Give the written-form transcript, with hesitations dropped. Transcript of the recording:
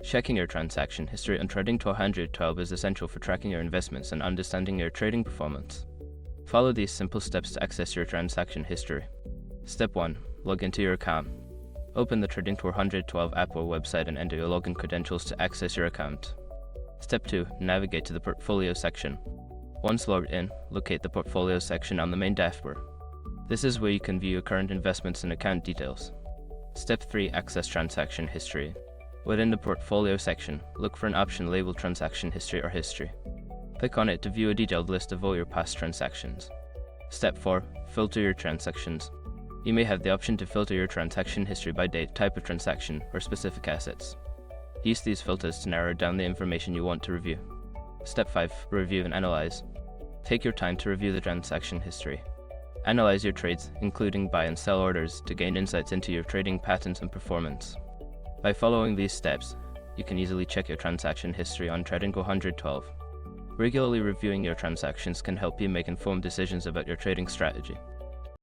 Checking your transaction history on Trading212 is essential for tracking your investments and understanding your trading performance. Follow these simple steps to access your transaction history. Step 1. Log into your account. Open the Trading212 app or website and enter your login credentials to access your account. Step 2. Navigate to the Portfolio section. Once logged in, locate the Portfolio section on the main dashboard. This is where you can view your current investments and account details. Step 3. Access transaction history. Within the Portfolio section, look for an option labeled Transaction History or History. Click on it to view a detailed list of all your past transactions. Step 4. Filter your transactions. You may have the option to filter your transaction history by date, type of transaction, or specific assets. Use these filters to narrow down the information you want to review. Step 5. Review and analyze. Take your time to review the transaction history. Analyze your trades, including buy and sell orders, to gain insights into your trading patterns and performance. By following these steps, you can easily check your transaction history on Trading212. Regularly reviewing your transactions can help you make informed decisions about your trading strategy.